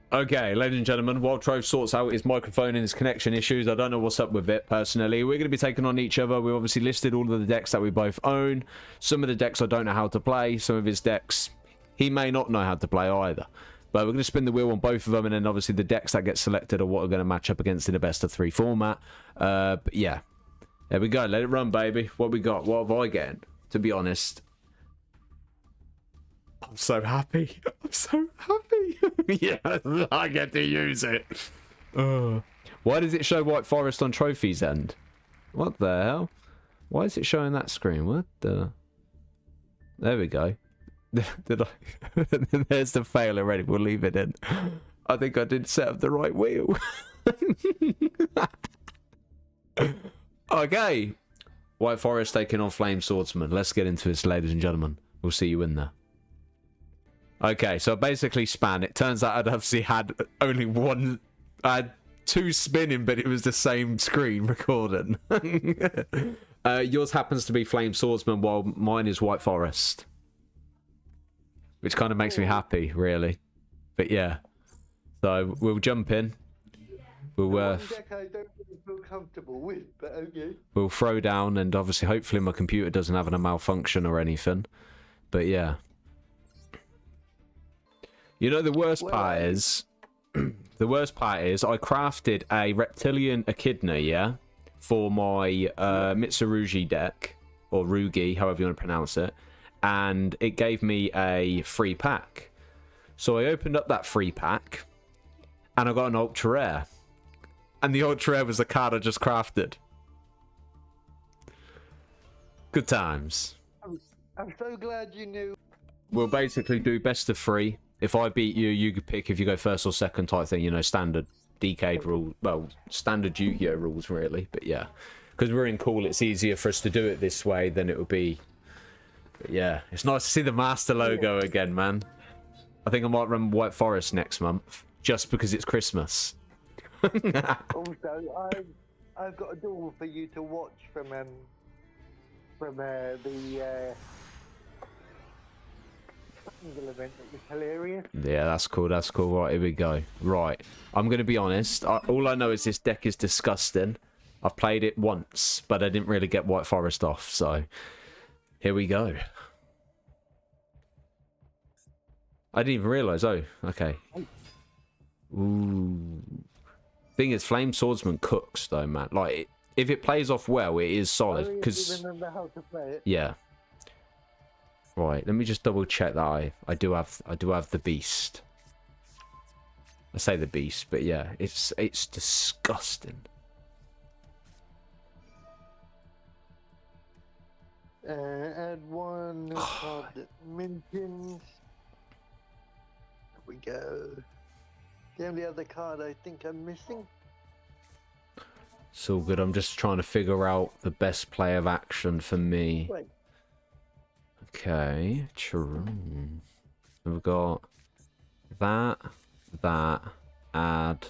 Okay, ladies and gentlemen, while Trove sorts out his microphone and his connection issues, I don't know what's up with it, personally. We're going to be taking on each other. We obviously listed all of the decks that we both own. Some of the decks I don't know how to play. Some of his decks, he may not know how to play either. But we're going to spin the wheel on both of them, and then obviously the decks that get selected are what are going to match up against in a best-of-3 format. But yeah, there we go. Let it run, baby. What we got? What have I getting? To be honest, I'm so happy. I'm so happy. Yeah, I get to use it. Why does it show White Forest on Trophies End? What the hell? Why is it showing that screen? What the... There we go. Did I... There's the fail already. We'll leave it in. I think I did set up the right wheel. Okay. White Forest taking on Flame Swordsman. Let's get into this, ladies and gentlemen. We'll see you in there. Okay, so basically span. It turns out I'd obviously had only one... I had two spinning, but it was the same screen recording. Yours happens to be Flame Swordsman, while mine is White Forest. Which kind of makes me happy, really. But yeah. So, we'll jump in. We'll, deck I don't really feel comfortable with, but okay. We'll throw down, and obviously, hopefully my computer doesn't have a malfunction or anything. But yeah. You know, the worst part is... the worst part is, I crafted a Reptilian Echidna, yeah? For my Mitsurugi deck. Or Rugi, however you want to pronounce it. And it gave me a free pack. So I opened up that free pack. And I got an Ultra Rare. And the Ultra Rare was the card I just crafted. Good times. I'm so glad you knew. We'll basically do best of 3. If I beat you, you could pick if you go first or second type thing. You know, standard decade rule. Well, standard Yu-Gi-Oh rules, really. But yeah. Because we're in Cool, it's easier for us to do it this way than it would be. But yeah. It's nice to see the Master logo again, man. I think I might run White Forest next month. Just because it's Christmas. Also, I've got a duel for you to watch from the event. It was hilarious. Yeah, that's cool. That's cool. Right, here we go. Right, I'm gonna be honest. All I know is this deck is disgusting. I've played it once, but I didn't really get White Forest off. So here we go. I didn't even realize. Oh, okay. Ooh. Thing is, Flame Swordsman cooks though, man. Like, if it plays off well, it is solid. Because yeah. Right, let me just double check that I do have the beast. I say the beast, but yeah, it's disgusting. Add one card that mentions. There we go. The only other card I think I'm missing. It's all good. I'm just trying to figure out the best play of action for me. Wait. Okay, true. We've got that, add.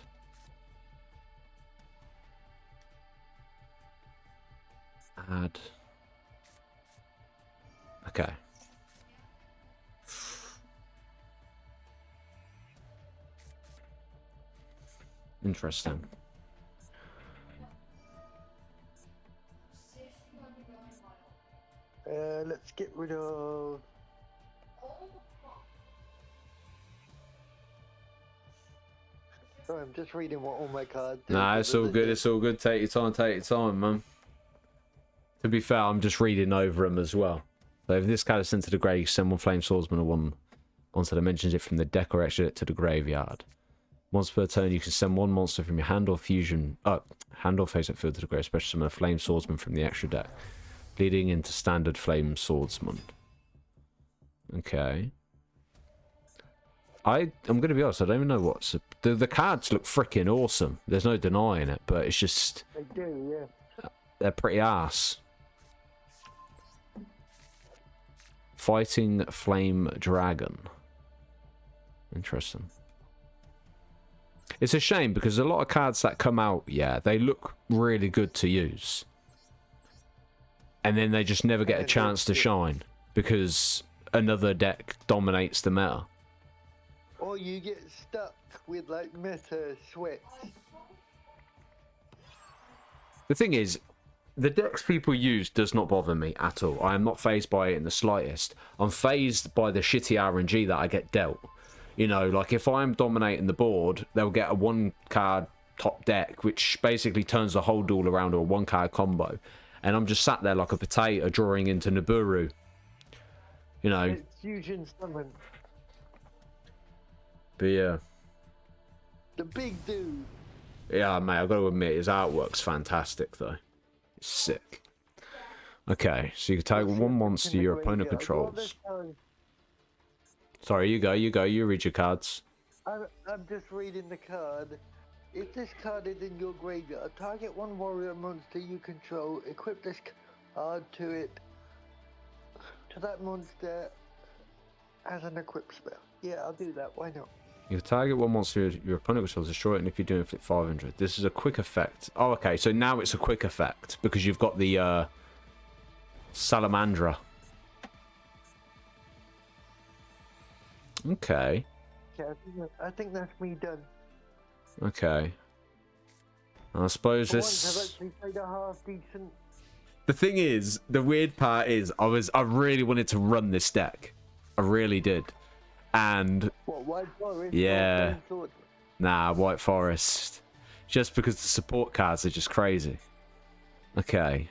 Okay. Interesting. Let's get rid of. Sorry, I'm just reading what all my cards do. Nah, it's all good. It's all good. Take your time. Take your time, man. To be fair, I'm just reading over them as well. So if this card is sent to the grave, send one Flame Swordsman or one monster that mentions it from the deck or extra it to the graveyard. Once per turn, you can send one monster from your hand or fusion, hand or face up field to the grave, especially summon a Flame Swordsman from the extra deck, leading into standard Flame Swordsman. Okay. I'm going to be honest, I don't even know what's... The cards look freaking awesome. There's no denying it, but it's just... They do, yeah. They're pretty ass. Fighting Flame Dragon. Interesting. It's a shame because a lot of cards that come out, yeah, they look really good to use. And then they just never get a chance to shine because another deck dominates the meta. Or you get stuck with like meta sweats. The thing is, the decks people use does not bother me at all. I am not phased by it in the slightest. I'm phased by the shitty RNG that I get dealt. You know, like if I'm dominating the board, they'll get a 1-card top deck, which basically turns the whole duel around to a 1-card combo. And I'm just sat there like a potato drawing into Nibiru. You know. It's fusion summon. But yeah. The big dude. Yeah, mate, I've got to admit, his artwork's fantastic, though. It's sick. Okay, so you can take one monster your opponent controls. Sorry, you go, you read your cards. I'm just reading the card. If this card is in your graveyard, target one warrior monster you control, equip this card to that monster as an equip spell. Yeah, I'll do that, why not? You target one monster your opponent controls, destroy it, and if you do, inflict 500. This is a quick effect. Oh, okay, so now it's a quick effect, because you've got the Salamandra. Okay. Yeah, I think that's me done. Okay. I suppose For this... once, I've actually played a half decent... The thing is, the weird part is, I really wanted to run this deck. I really did. And... What, White Forest? Yeah. Nah, White Forest. Just because the support cards are just crazy. Okay.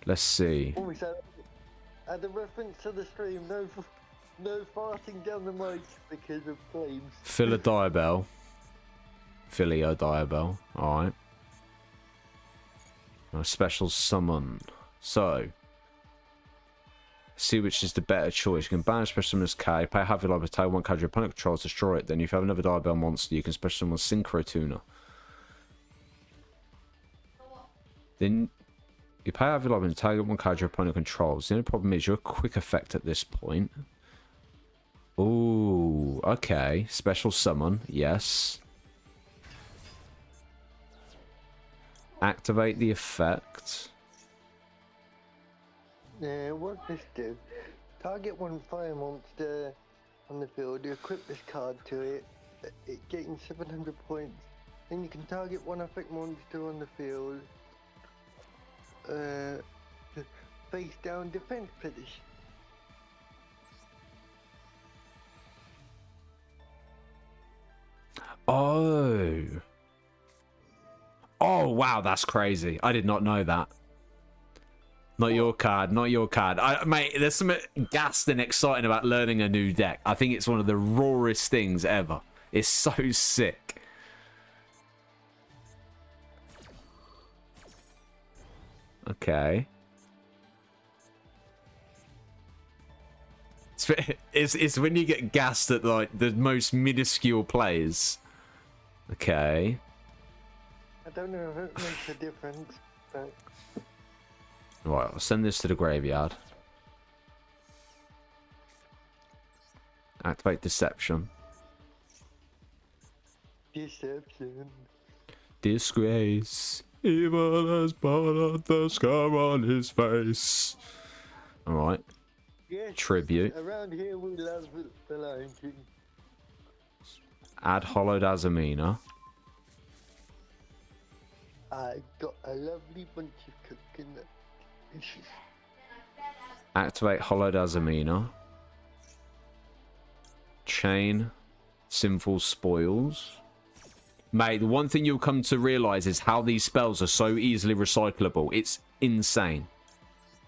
Let's see. Oh, so, at the reference to the stream, no farting down the mic because of flames. Filio Diabell. Alright. A special summon. So... See which is the better choice. You can banish special summon as K, pay half your life, take one card your opponent controls, destroy it. Then if you have another Diabell monster, you can special summon Synchro Tuner. Then you pay half your life and target one card your opponent controls. The only problem is you're a quick effect at this point. Ooh, okay. Special summon, yes. Activate the effect. Yeah, what does this do? Target one fire monster on the field, you equip this card to it, it gains 700 points. Then you can target one effect monster on the field, face down defense position. Oh. Oh, wow, that's crazy. I did not know that. Not your card, not your card. Mate, there's something gassed and exciting about learning a new deck. I think it's one of the rawest things ever. It's so sick. Okay. It's when you get gassed at like the most minuscule plays. Okay. I don't know if it makes a difference, but... Right, I'll send this to the graveyard. Activate Deception. Deception. Disgrace. Evil as part the scar on his face. Alright. Yes, Tribute. around here we love the Lion King. Add Hollowed Azamina. I got a lovely bunch of coconut. Activate Hollowed Azamina. Chain Sinful Spoils. Mate, the one thing you'll come to realise is how these spells are so easily recyclable. It's insane.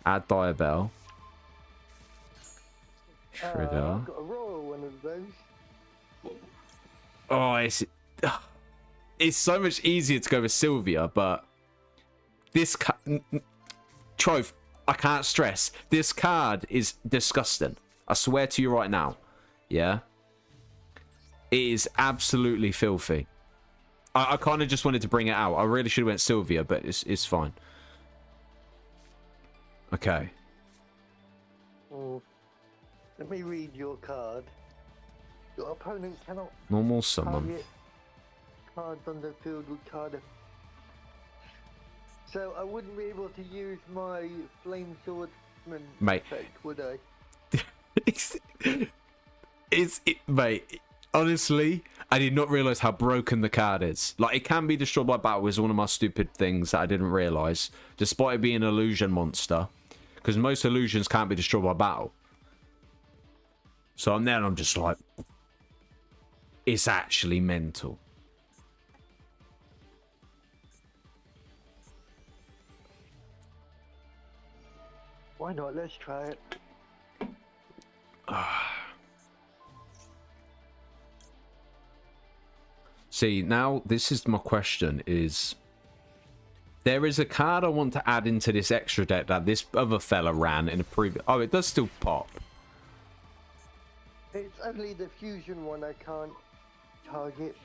Add Diabell. Trigger. I've got a royal one of those. Oh, it's so much easier to go with Sylvia, but this Trove, I can't stress, this card is disgusting. I swear to you right now. Yeah? It is absolutely filthy. I kind of just wanted to bring it out. I really should have went Sylvia, but it's fine. Okay. Let me read your card. Your opponent cannot Normal summon. target cards on the field with card. So I wouldn't be able to use my Flame Swordsman Mate. effect, would I? Mate, honestly, I did not realize how broken the card is. Like, it can be destroyed by battle is one of my stupid things that I didn't realize, despite it being an illusion monster, because most illusions can't be destroyed by battle. So I'm just like, it's actually mental. Why not? Let's try it. See, now this is my question is, there is a card I want to add into this extra deck that this other fella ran in a previous... Oh, it does still pop. It's only the fusion one I can't target.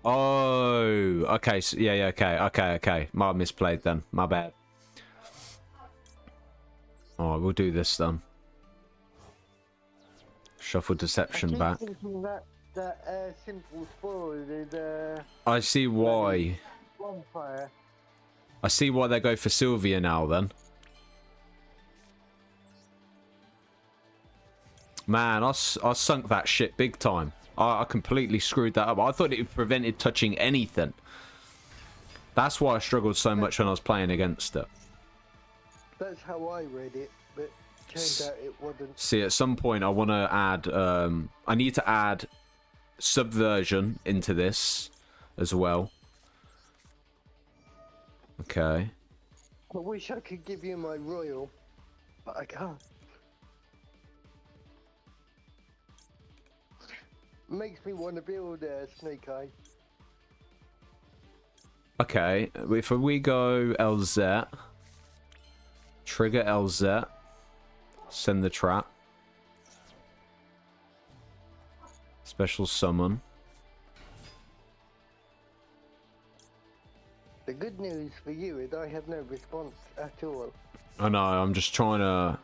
Oh, okay. So, yeah, okay. Might have misplayed then. My bad. Alright, we'll do this then. Shuffle Deception back. That simple spoil is I see why. bonfire. I see why they go for Sylvia now then. Man, I sunk that shit big time. I completely screwed that up. I thought it prevented touching anything. That's why I struggled so much when I was playing against it. That's how I read it, but turned out it wasn't. See, at some point I want to add... I need to add Subversion into this as well. Okay. I wish I could give you my royal, but I can't. Makes me want to build a Snake Eye. Okay, if we go LZ, trigger LZ, send the trap, special summon. The good news for you is I have no response at all. I know, I'm just trying to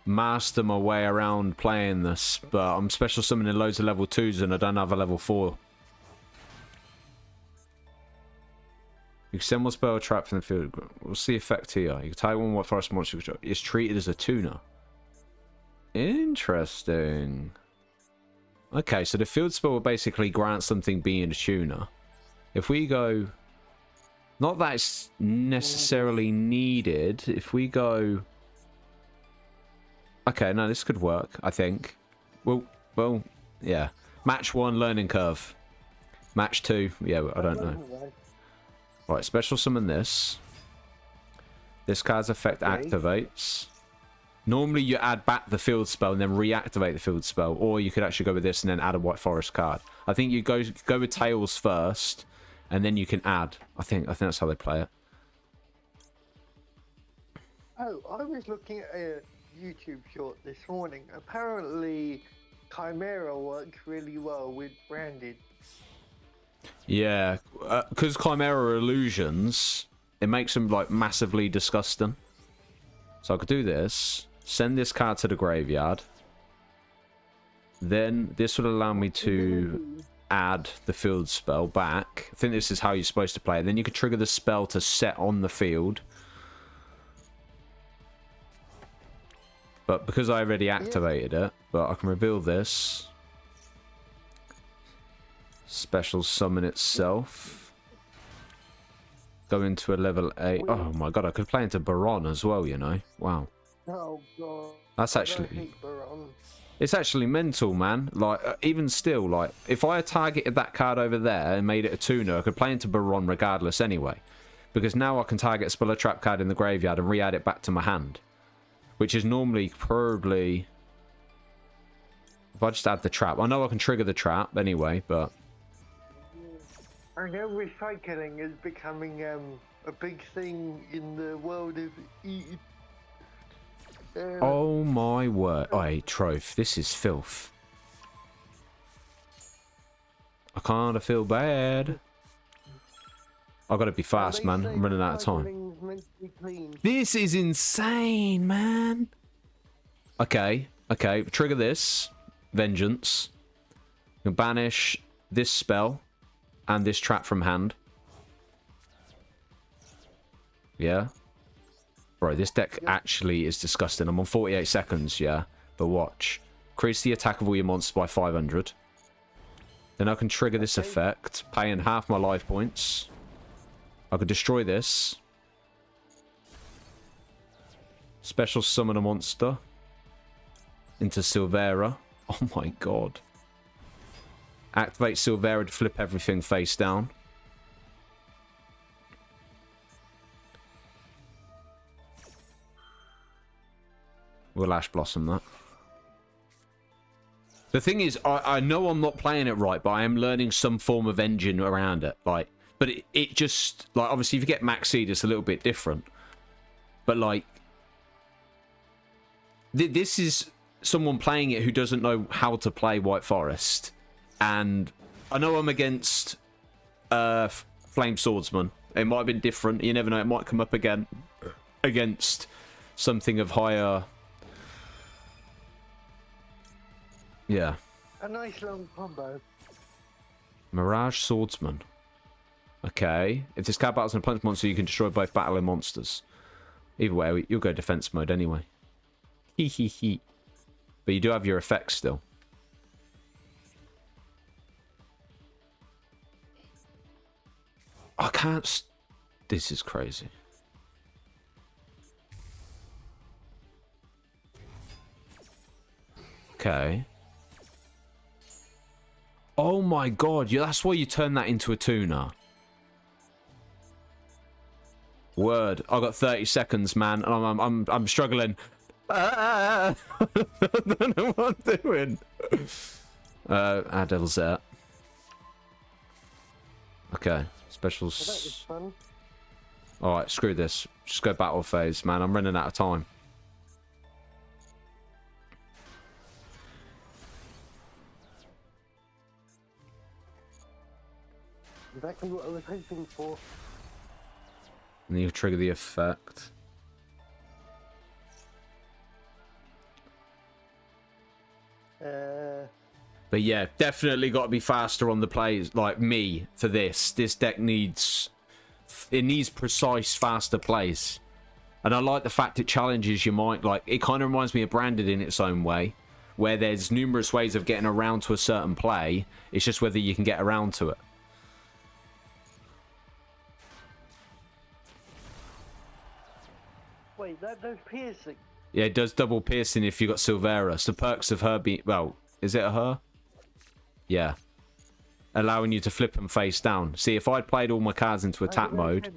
master my way around playing this, but I'm special summoning loads of level 2s and I don't have a level 4. You can send one spell trap from the field. What's the effect here? You can target one white forest monster. It's treated as a tuner. Interesting. Okay, so the field spell will basically grant something being a tuner. If we go... Not that it's necessarily needed. If we go... Okay, no, this could work, I think. Well, yeah. Match 1, learning curve. Match 2, yeah, I don't know. Right, special summon this. This card's effect activates. Normally you add back the field spell and then reactivate the field spell, or you could actually go with this and then add a white forest card. I think you go with Tails first, and then you can add. I think that's how they play it. Oh, I was looking at a YouTube short this morning. Apparently, Chimera works really well with branded. Yeah, because Chimera are illusions, it makes them like massively disgusting. So I could do this, send this card to the graveyard. Then this would allow me to add the field spell back. I think this is how you're supposed to play it. Then you could trigger the spell to set on the field. But because I already activated it, but I can reveal this. Special summon itself. Go into a level 8. Oh my god, I could play into Baron as well, you know. Wow. Oh god. That's actually... It's actually mental, man. Like, even still, like, if I had targeted that card over there and made it a tuner, I could play into Baron regardless anyway. Because now I can target a spell or trap card in the graveyard and re-add it back to my hand. Which is normally probably... If I just add the trap. I know I can trigger the trap anyway, but... I know recycling is becoming a big thing in the world of oh my word. Oi, Troph, this is filth. I kinda feel bad. I've got to be fast, man. I'm running out of time. This is insane, man. Okay, okay. Trigger this. Vengeance. You can banish this spell and this trap from hand. Yeah. Bro, this deck actually is disgusting. I'm on 48 seconds, yeah? But watch. Increase the attack of all your monsters by 500. Then I can trigger this effect, paying half my life points. I could destroy this. Special summon a monster into Silvera. Oh my god. Activate Silvera to flip everything face down. We'll Ash Blossom that. The thing is, I know I'm not playing it right, but I am learning some form of engine around it. Like, but it just, like, obviously if you get Max Seed, it's a little bit different. But like, this is someone playing it who doesn't know how to play White Forest. And I know I'm against Flame Swordsman. It might have been different. You never know. It might come up again against something of higher... Yeah. A nice long combo. Mirage Swordsman. Okay. If this card battles an opponent's monster, you can destroy both battling monsters. Either way, you'll go defense mode anyway. Hee hee hee. But you do have your effects still. I can't... This is crazy. Okay. Oh my god, that's why you turn that into a tuner. Word. I got 30 seconds, man, and I'm struggling. I don't know what I'm doing. Our devil's there. Okay. Specials. Well, that was fun. Alright, screw this. Just go battle phase, man. I'm running out of time. Exactly what I was hoping for. And you trigger the effect. But yeah, definitely got to be faster on the plays, like me, for this. This deck needs... It needs precise, faster plays. And I like the fact it challenges your mind. Like, it kind of reminds me of Branded in its own way, where there's numerous ways of getting around to a certain play. It's just whether you can get around to it. Wait, that does piercing. Yeah, it does double piercing if you got Silvera. So perks of her being... Well, is it a her? Yeah. Allowing you to flip them face down. See, if I'd played all my cards into attack mode...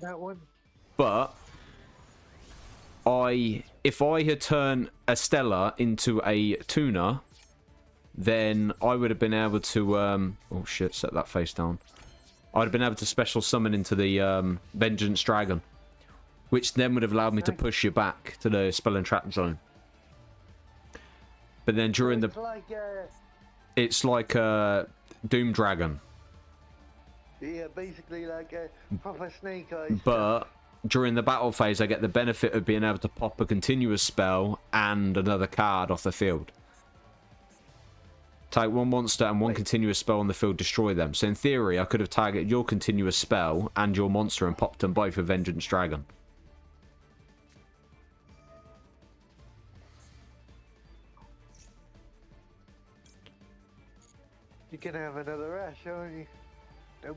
But... If I had turned a Stella into a tuner, then I would have been able to... oh shit, set that face down. I'd have been able to special summon into the Vengeance Dragon. Which then would have allowed me to push you back to the spell and trap zone. But then during the... It's like a Doom Dragon. Yeah, basically like a proper Snake Eyes. But during the battle phase, I get the benefit of being able to pop a continuous spell and another card off the field. Take one monster and one continuous spell on the field, destroy them. So in theory, I could have targeted your continuous spell and your monster and popped them both with Vengeance Dragon. You can have another Ash, aren't you? Nope.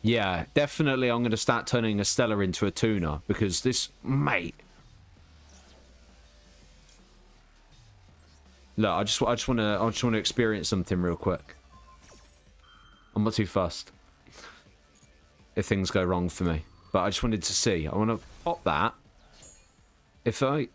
Yeah, definitely I'm going to start turning a Stella into a tuner, because this... Mate. Look, I just want to experience something real quick. I'm not too fussed if things go wrong for me, but I just wanted to see. I want to pop that. If I...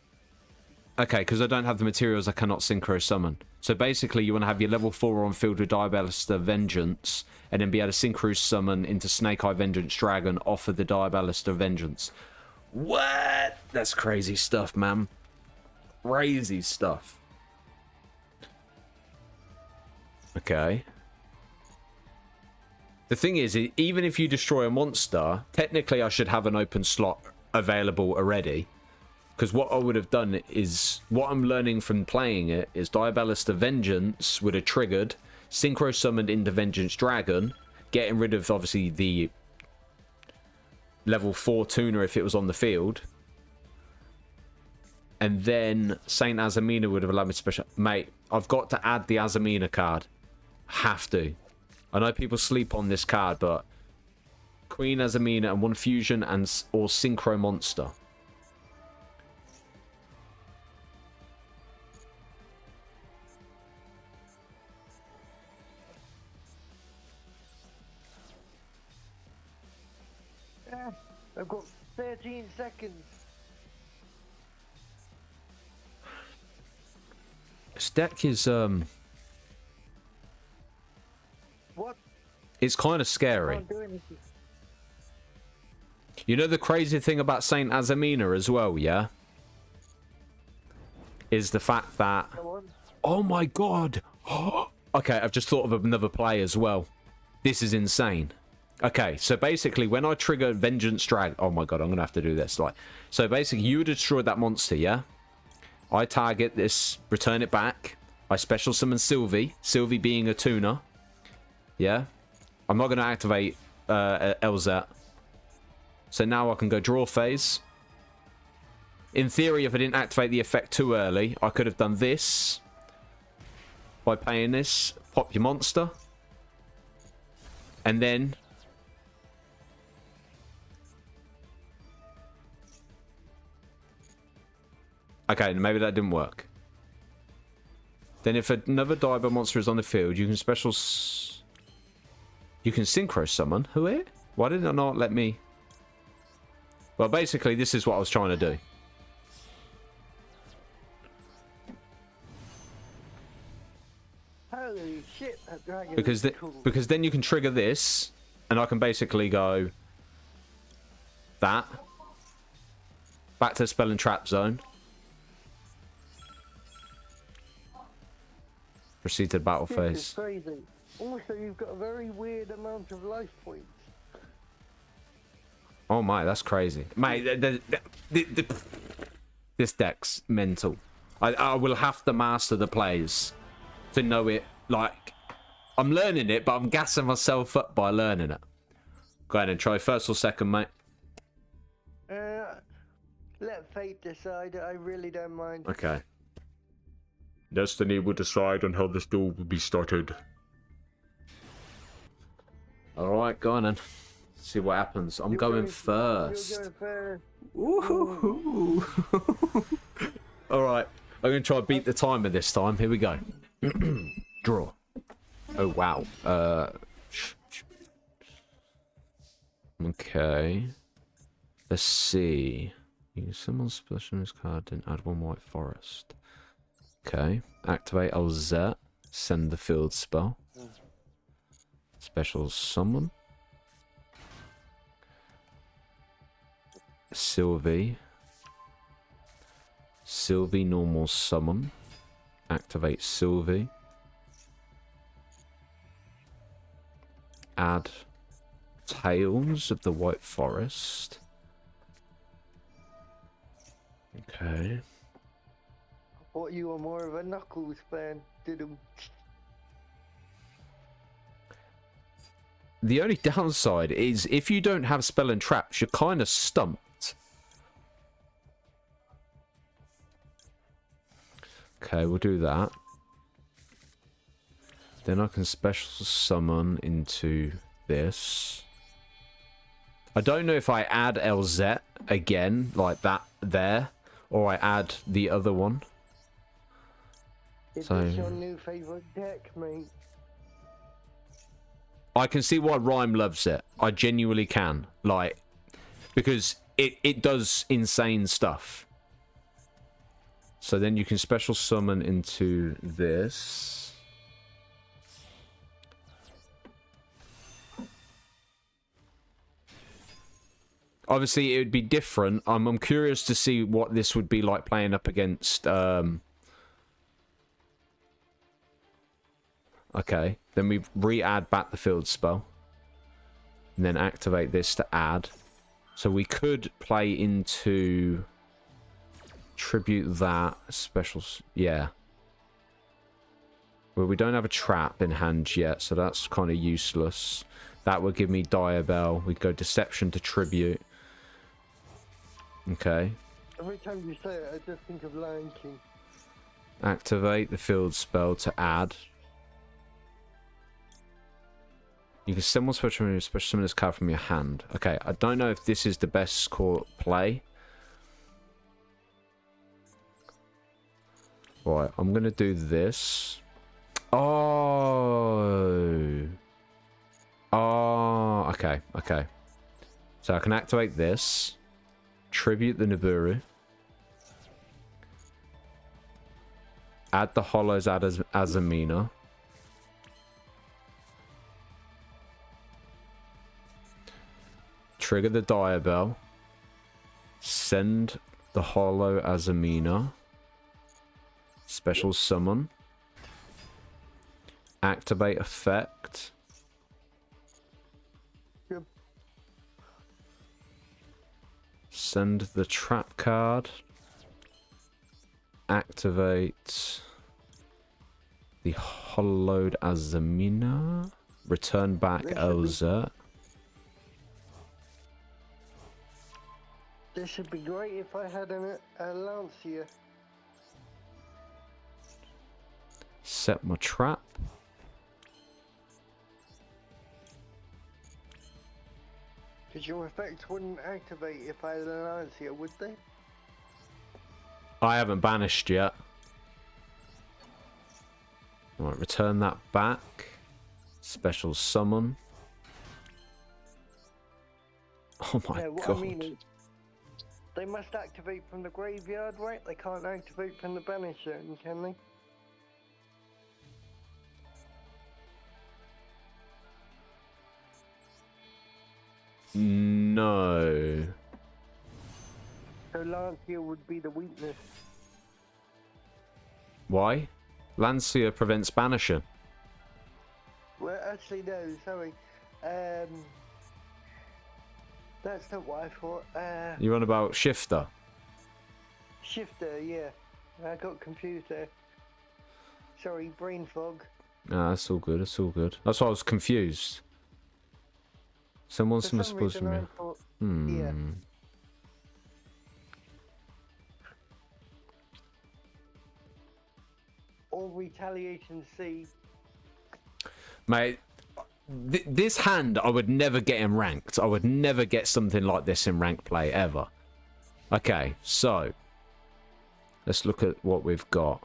Okay, because I don't have the materials, I cannot Synchro Summon. So basically, you want to have your level 4 on field with Diabolister Vengeance, and then be able to Synchro Summon into Snake Eye Vengeance Dragon off of the Diabolister Vengeance. What? That's crazy stuff, man. Crazy stuff. Okay. The thing is, even if you destroy a monster, technically I should have an open slot available already. Because what I would have done is, what I'm learning from playing it is Diabolist of Vengeance would have triggered, Synchro Summoned into Vengeance Dragon, getting rid of, obviously, the level 4 tuner if it was on the field. And then Saint Azamina would have allowed me to special... Mate, I've got to add the Azamina card. Have to. I know people sleep on this card, but Queen Azamina and one fusion and or Synchro Monster. Yeah, I've got 13 seconds. This deck is What? it's kind of scary. Can't do anything. You know the crazy thing about Saint Azamina as well, yeah? Is the fact that... Come on. Oh my god! Okay, I've just thought of another play as well. This is insane. Okay, so basically when I trigger Vengeance Drag... Oh my god, I'm going to have to do this. Like, so basically you would destroy that monster, yeah? I target this, return it back. I special summon Sylvie. Sylvie being a tuner. Yeah? I'm not going to activate LZ. So now I can go draw phase. In theory, if I didn't activate the effect too early, I could have done this. By paying this. Pop your monster. And then... Okay, maybe that didn't work. Then if another Diver monster is on the field, you can special... You can Synchro Summon. Who it? Why did it not let me... Well, basically, this is what I was trying to do. Holy shit, that dragon Because, is cool. because then you can trigger this, and I can basically go... That. Back to Spell and Trap Zone. Proceed to the battle This phase. is crazy. Also, you've got a very weird amount of life points. Oh my, that's crazy. Mate, this deck's mental. I will have to master the plays to know it. Like, I'm learning it, but I'm gassing myself up by learning it. Go ahead and try first or second, mate. Let fate decide. I really don't mind. Okay. Destiny will decide on how this duel will be started. Alright, go on then. See what happens. I'm going first. You're going first. Woohoo! Alright, I'm going to try and beat the timer this time. Here we go. Draw. Oh, wow. Okay. Let's see. Use someone's special on this card, then add one white forest. Okay. Activate LZ. Send the field spell. Special summon. Sylvie. Sylvie normal summon. Activate Sylvie. Add Tales of the White Forest. Okay. I thought you were more of a Knuckles fan, didn't? The only downside is if you don't have spell and traps, you're kind of stumped. Okay, we'll do that. Then I can special summon into this. I don't know if I add LZ again, like that there, or I add the other one. Is So- this your new favourite deck, mate? I can see why Rhyme loves it. I genuinely can. Like, because it does insane stuff. So then you can special summon into this. Obviously, it would be different. I'm curious to see what this would be like playing up against... Okay, then we re-add back the field spell. And then activate this to add. So we could play into... Tribute that. Yeah. Well, we don't have a trap in hand yet, so that's kind of useless. That would give me Diabell. We'd go Deception to Tribute. Okay. Every time you say it, I just think of Lion King. Activate the field spell to add. You can summon special summon this card from your hand. Okay, I don't know if this is the best play. Right, I'm going to do this. Oh. Oh, okay, okay. So I can activate this. Tribute the Nibiru. Add the Hollows as Azamina. Trigger the Diabell. Send the Hollow Azamina. Special summon. Activate effect. Yep. Send the trap card. Activate the hollowed Azamina. Return back Elza. This should be great if I had a Lancia. Set my trap. Because your effects wouldn't activate if I had an Lancia, would they? I haven't banished yet. Right, return that back. Special summon. Oh my god. I mean is, they must activate from the graveyard, right? They can't activate from the banish zone, can they? No. So Lancia would be the weakness. Why? Lancia prevents banishing. Well, actually, no, sorry. That's not what I thought. You're on about Shifter? Shifter, yeah. I got confused there. Sorry, brain fog. Nah, that's all good, it's all good. That's why I was confused. Someone's supposed to be... Yeah. Or Retaliation C. Mate, this hand I would never get in ranked. I would never get something like this in ranked play, ever. Okay, so... let's look at what we've got.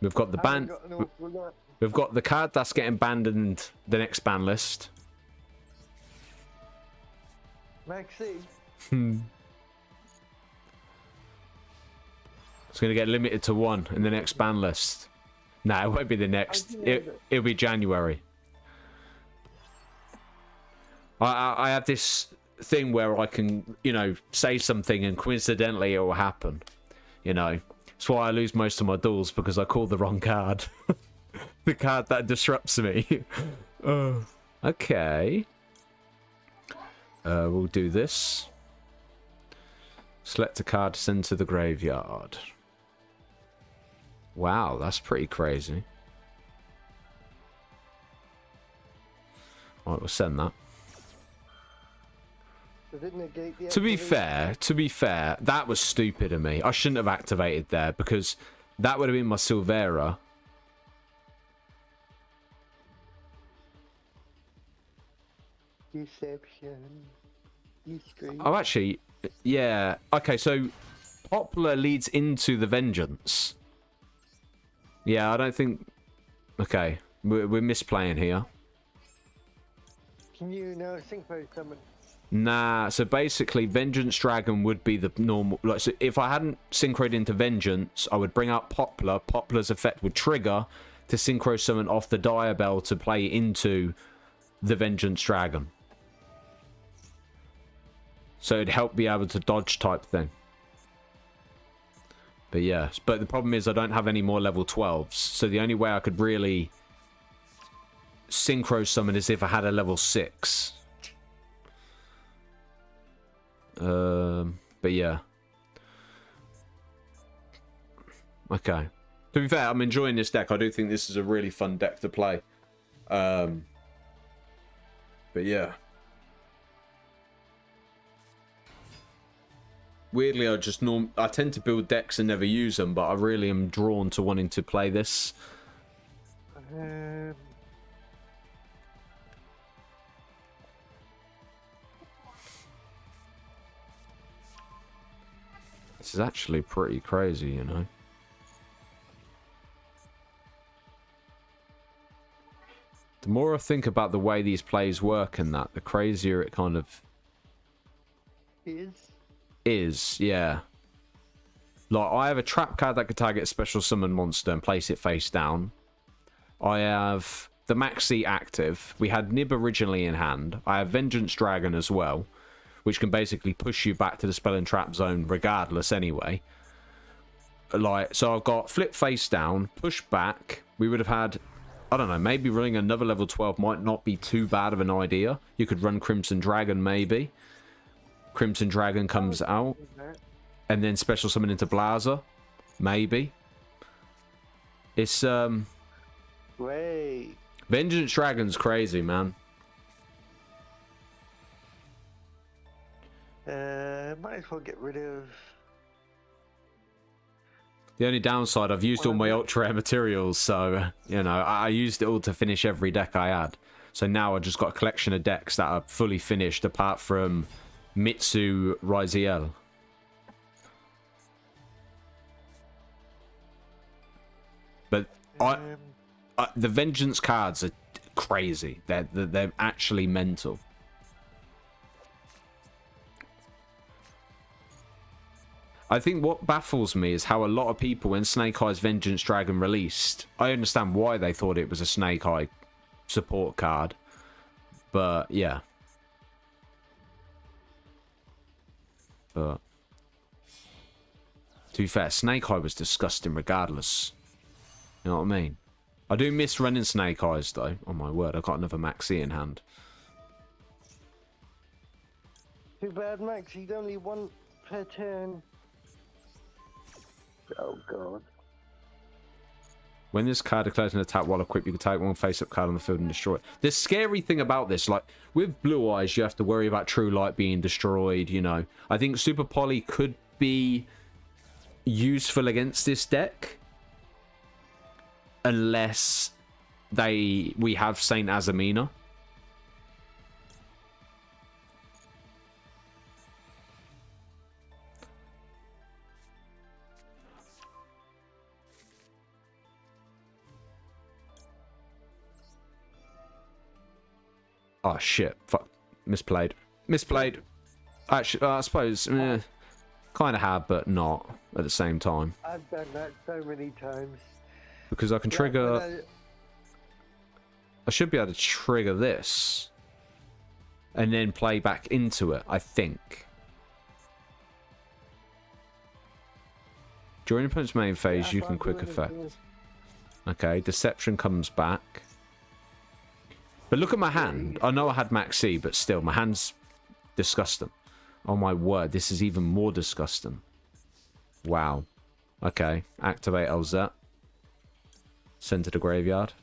We've got the ban... We've got the card that's getting banned in the next ban list. Maxi. It's going to get limited to 1 in the next ban list. Nah, it won't be the next. It'll be January. I have this thing where I can, you know, say something and coincidentally it will happen. You know, that's why I lose most of my duels, because I call the wrong card. The card that disrupts me. Okay. We'll do this. Select a card to send to the graveyard. Wow, that's pretty crazy. Alright, we'll send that. To be fair, that was stupid of me. I shouldn't have activated there, because that would have been my Silvera. Deception. Oh, actually, yeah. Okay, so Poplar leads into the Vengeance. Yeah, I don't think... okay, we're misplaying here. Can you now synchro summon? Nah, so basically Vengeance Dragon would be the normal... like, so if I hadn't synchroed into Vengeance, I would bring up Poplar. Poplar's effect would trigger to synchro summon off the Diabell to play into the Vengeance Dragon. So it'd help be able to dodge type thing. But yeah, but the problem is I don't have any more level 12s. So the only way I could really synchro summon is if I had a level 6. But yeah. Okay. To be fair, I'm enjoying this deck. I do think this is a really fun deck to play. But yeah. Weirdly, I tend to build decks and never use them, but I really am drawn to wanting to play this. This is actually pretty crazy, you know. The more I think about the way these plays work and that, the crazier it kind of is, yeah. Like, I have a trap card that could target a special summon monster and place it face down. I have the Maxi active. We had Nib originally in hand. I have Vengeance Dragon as well, which can basically push you back to the spell and trap zone regardless anyway. Like, so I've got flip face down, push back. We would have had, I don't know, maybe running another level 12 might not be too bad of an idea. You could run Crimson Dragon maybe. Crimson Dragon comes out. And then special summon into Blazer. Maybe. It's, Wait. Vengeance Dragon's crazy, man. Might as well get rid of... The only downside, I've used all my ultra rare materials, so, you know, I used it all to finish every deck I had. So now I just got a collection of decks that are fully finished, apart from Mitsu Raziel. But the Vengeance cards are crazy. They're actually mental. I think what baffles me is how a lot of people, when Snake Eye's Vengeance Dragon released, I understand why they thought it was a Snake Eye support card. But, yeah. But, to be fair, Snake Eye was disgusting regardless. You know what I mean? I do miss running Snake Eyes, though. Oh, my word. I've got another Maxi in hand. Too bad, Max. He'd only one per turn. Oh, God. When this card declares an attack while equipped, you can take one face-up card on the field and destroy it. The scary thing about this, like, with Blue Eyes, you have to worry about True Light being destroyed, you know. I think Super Poly could be useful against this deck. Unless we have Saint Azamina. Oh shit, fuck, misplayed. Actually, I suppose, kind of have, but not at the same time. I've done that so many times. Because I can trigger... I should be able to trigger this. And then play back into it, I think. During your opponent's main phase, you can quick effect. Okay, Deception comes back. But look at my hand. I know I had Max C, but still, my hand's disgusting. Oh my word, this is even more disgusting. Wow. Okay, activate LZ. Send to the graveyard.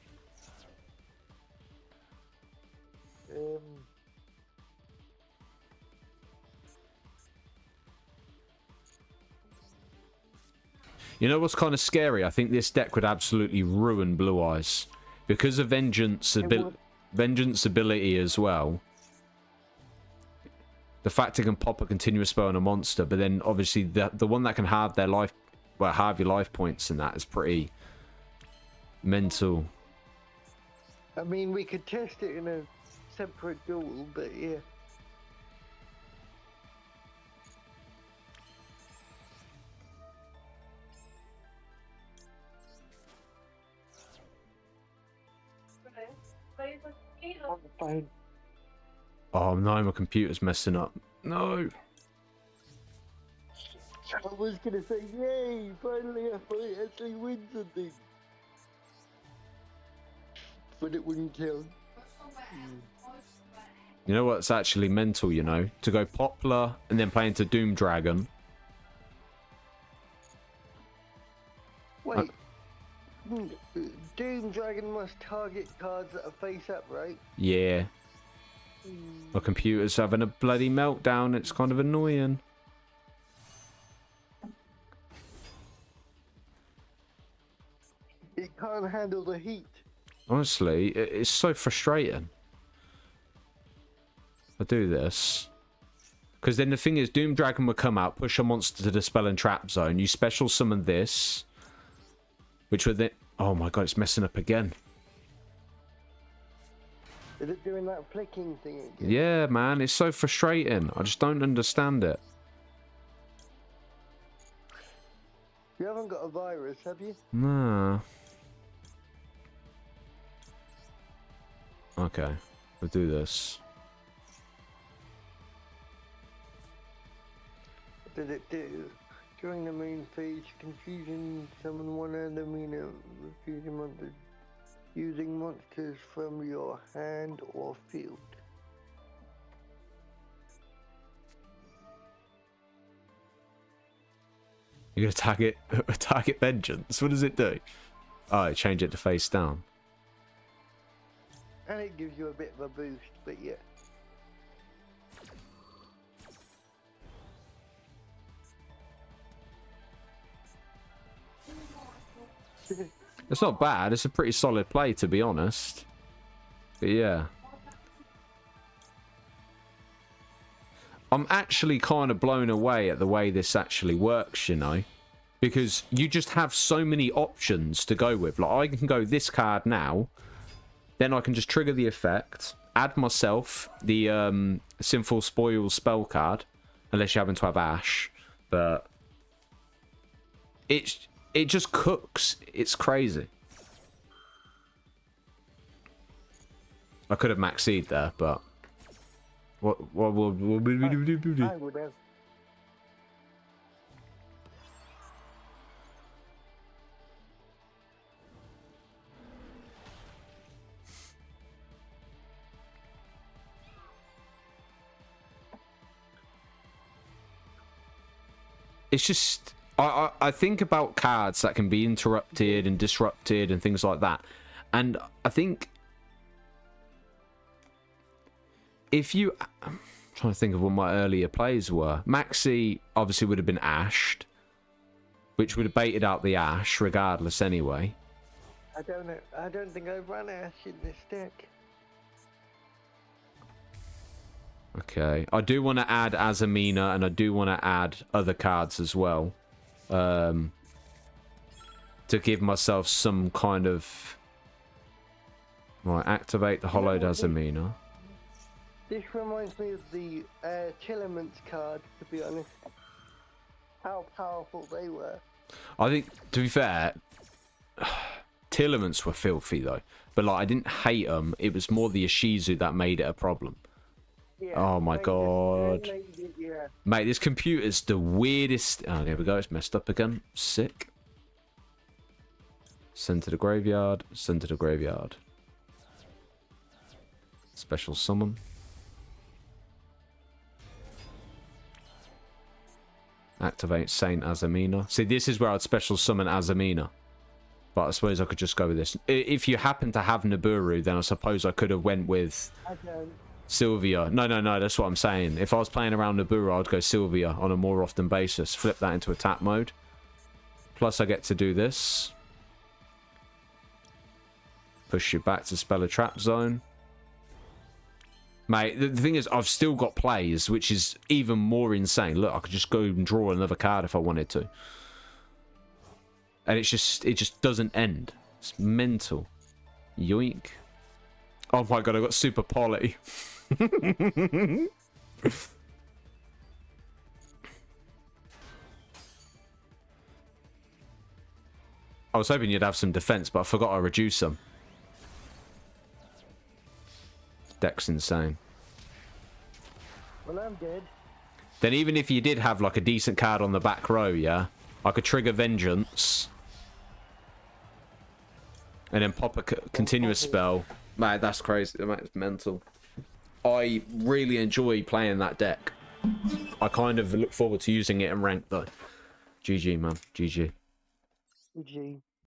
You know what's kind of scary? I think this deck would absolutely ruin Blue Eyes. Because of Vengeance ability as well. The fact it can pop a continuous spell on a monster, but then obviously the one that can have their life, well, have your life points and that is pretty mental. I mean, we could test it in a separate duel, but yeah. On the phone. Oh no, my computer's messing up. No. I was gonna say, yay! Finally, I might actually win something. But it wouldn't kill. You know what's actually mental, you know? To go Poplar and then play into Doom Dragon Wait. Doom Dragon must target cards that are face up, right? Yeah. My computer's having a bloody meltdown. It's kind of annoying. It can't handle the heat. Honestly, it's so frustrating. I do this. Because then the thing is, Doom Dragon will come out, push a monster to the spell and trap zone. You special summon this. Which would then... Oh my god, it's messing up again. Is it doing that flicking thing again? Yeah, man, it's so frustrating. I just don't understand it. You haven't got a virus, have you? Nah. Okay, we'll do this. What did it do? During the main phase, confusion summon one enemy fusion monster using monsters from your hand or field. You're gonna target vengeance. What does it do? Oh, change it to face down. And it gives you a bit of a boost, but yeah. It's not bad. It's a pretty solid play, to be honest. But yeah. I'm actually kind of blown away at the way this actually works, you know. Because you just have so many options to go with. Like, I can go this card now. Then I can just trigger the effect. Add myself the Sinful Spoil spell card. Unless you happen to have Ash. But... It just cooks. It's crazy. I could have maxed there, but... What I would have. It's just... I think about cards that can be interrupted and disrupted and things like that. And I think... If you... I'm trying to think of what my earlier plays were. Maxi obviously would have been Ashed. Which would have baited out the Ash regardless anyway. I don't know. I don't think I've run Ash in this deck. Okay. I do want to add Azamina and I do want to add other cards as well. To give myself some kind of... Right, activate the Hollowed Azamina. This reminds me of the Chillaments card, to be honest. How powerful they were. I think, to be fair, Tillaments were filthy though. But like, I didn't hate them. It was more the Ishizu that made it a problem. Yeah, Oh my god. Yeah. Mate, this computer's the weirdest... Oh, there we go. It's messed up again. Sick. Send to the graveyard. Send to the graveyard. Special summon. Activate Saint Azamina. See, this is where I'd special summon Azamina. But I suppose I could just go with this. If you happen to have Nibiru, then I suppose I could have went with... I don't. Sylvia. No, that's what I'm saying. If I was playing around Nibiru, I'd go Sylvia on a more often basis. Flip that into attack mode. Plus I get to do this. Push you back to spell a trap zone. Mate, the thing is, I've still got plays, which is even more insane. Look, I could just go and draw another card if I wanted to. And it just doesn't end. It's mental. Yoink. Oh my god, I got super poly. I was hoping you'd have some defense, but I forgot I reduced some. Deck's insane. Well, I'm dead. Then even if you did have like a decent card on the back row, yeah, I could trigger Vengeance. And then pop a continuous spell. Man, that's crazy. Man, it's mental. I really enjoy playing that deck. I kind of look forward to using it in rank though. GG, man. GG. GG.